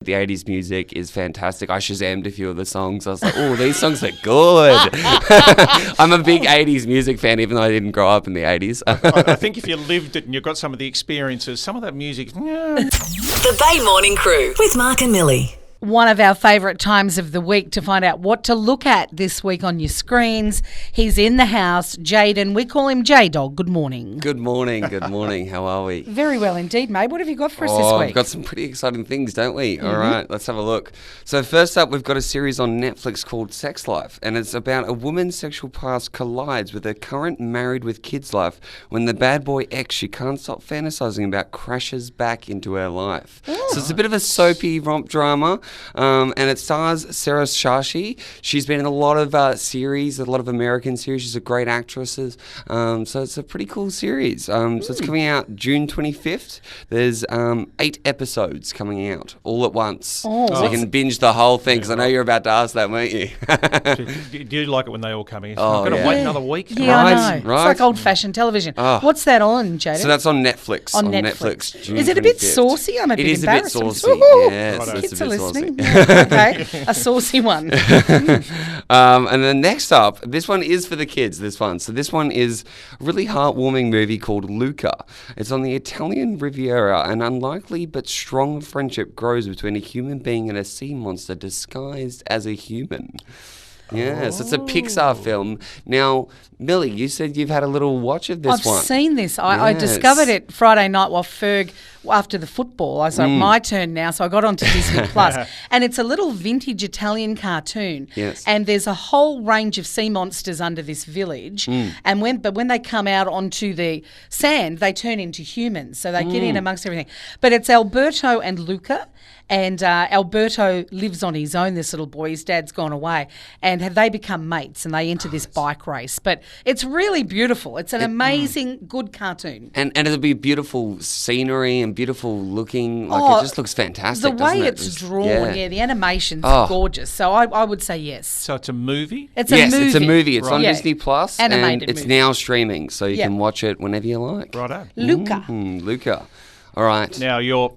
The 80s music is fantastic. I Shazammed a few of the songs. I was like, oh, these songs are good. I'm a big 80s music fan, even though I didn't grow up in the 80s. I think if you lived it and you've got some of the experiences, some of that music... The Bay Morning Crew with Mark and Millie. One of our favourite times of the week to find out what to look at this week on your screens. He's in the house, Jayden. We call him J-Dog. Good morning. Good morning. How are we? Very well indeed, mate. What have you got for us this week? We've got some pretty exciting things, don't we? Mm-hmm. All right, let's have a look. So first up, we've got a series on Netflix called Sex Life, and it's about a woman's sexual past collides with her current married with kids life when the bad boy ex she can't stop fantasizing about crashes back into her life. Oh. So it's a bit of a soapy romp drama. And it stars Sarah Shashi. She's been in a lot of series, a lot of American series. She's a great actress. So it's a pretty cool series. So it's coming out June 25th. There's 8 episodes coming out all at once. Oh. So you can binge the whole thing, because I know you're about to ask that, weren't you? Do you like it when they all come in? Oh, I've got to wait another week. Yeah, I know. Right. It's like old-fashioned television. Oh. What's that on, Jayden? So that's on Netflix. On Netflix. June Is it a bit saucy? I'm a bit embarrassed. It is a bit saucy. Yes, Kids it's a bit listening. saucy. Okay, a saucy one. And then next up, this one is for the kids, So this one is a really heartwarming movie called Luca. It's on the Italian Riviera. An unlikely but strong friendship grows between a human being and a sea monster disguised as a human. Yeah, so it's a Pixar film. Now, Millie, you said you've had a little watch of this one. I've seen this. I discovered it Friday night while Ferg, after the football. I was like, my turn now. So I got onto Disney Plus. And it's a little vintage Italian cartoon. Yes. And there's a whole range of sea monsters under this village. And when they come out onto the sand, they turn into humans. So they get in amongst everything. But it's Alberto and Luca. And Alberto lives on his own, this little boy. His dad's gone away. And they become mates and they enter this bike race. But it's really beautiful. It's an amazing, good cartoon. And it'll be beautiful scenery and beautiful looking. Like, it just looks fantastic, the way doesn't it? It's drawn, the animation's gorgeous. So I would say yes. So it's a movie? It's a movie. It's a movie. It's on Disney Plus. Animated and it's movie. now streaming, so you can watch it whenever you like. Righto. Luca. Luca. All right. Now your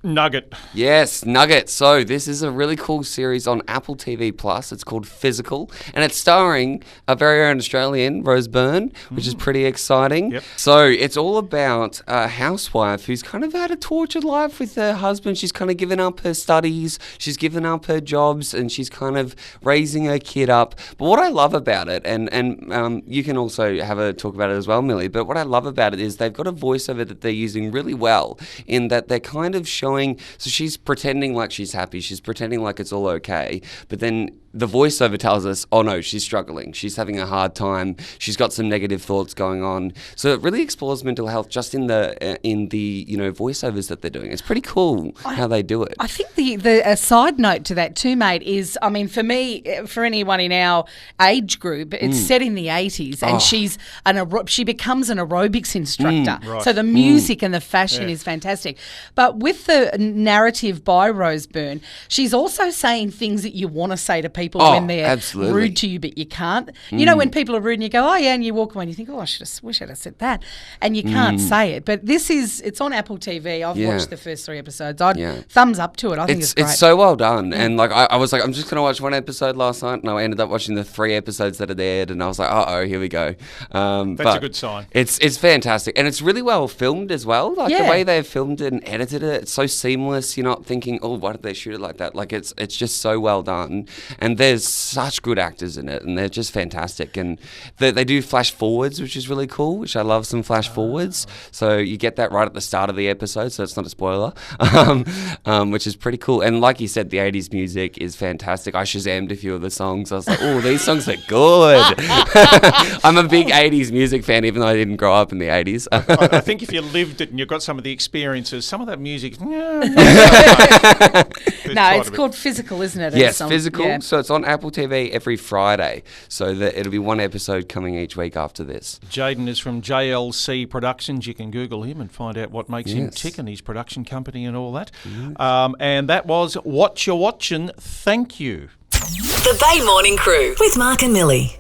nugget. Yes, Nugget. So this is a really cool series on Apple TV Plus. It's called Physical, and it's starring a very own Australian, Rose Byrne, which is pretty exciting. Yep. So it's all about a housewife who's kind of had a tortured life with her husband. She's kind of given up her studies, she's given up her jobs, and she's kind of raising her kid up. But what I love about it, and you can also have a talk about it as well, Millie, but what I love about it is they've got a voiceover that they're using really well, in that they're kind of showing. So she's pretending like she's happy. She's pretending like it's all okay. But then the voiceover tells us, oh no, she's struggling. She's having a hard time. She's got some negative thoughts going on. So it really explores mental health just in the voiceovers that they're doing. It's pretty cool how they do it. I think the side note to that too, mate, is, I mean, for me, for anyone in our age group, it's set in the 80s, and she becomes an aerobics instructor. Right. So the music and the fashion is fantastic. But with the narrative by Rose Byrne, she's also saying things that you want to say to people when they're rude to you, but you can't. You know, when people are rude and you go, oh yeah, and you walk away and you think, oh, I wish I'd have said that. And you can't say it. But it's on Apple TV. I've watched the first 3 episodes. I'd thumbs up to it. I think it's great. It's so well done. And like I was like, I'm just going to watch 1 episode last night, and I ended up watching the 3 episodes that are aired, and I was like, here we go. That's a good sign. It's fantastic. And it's really well filmed as well. Like the way they've filmed it and edited it, it's so seamless. You're not thinking, oh, why did they shoot it like that? Like it's just so well done. And there's such good actors in it, and they're just fantastic. And they do flash forwards, which is really cool, which I love some flash forwards. So you get that right at the start of the episode, so it's not a spoiler, which is pretty cool. And like you said, the 80s music is fantastic. I Shazammed a few of the songs. I was like, oh, these songs are good. I'm a big 80s music fan, even though I didn't grow up in the 80s. I think if you lived it and you've got some of the experiences, some of that music... it's called Physical, isn't it? Yes, Physical. Yeah. So it's on Apple TV every Friday. So that it'll be 1 episode coming each week after this. Jayden is from JLC Productions. You can Google him and find out what makes him tick and his production company and all that. Yes. And that was Watcha Watching. Thank you. The Bay Morning Crew with Mark and Millie.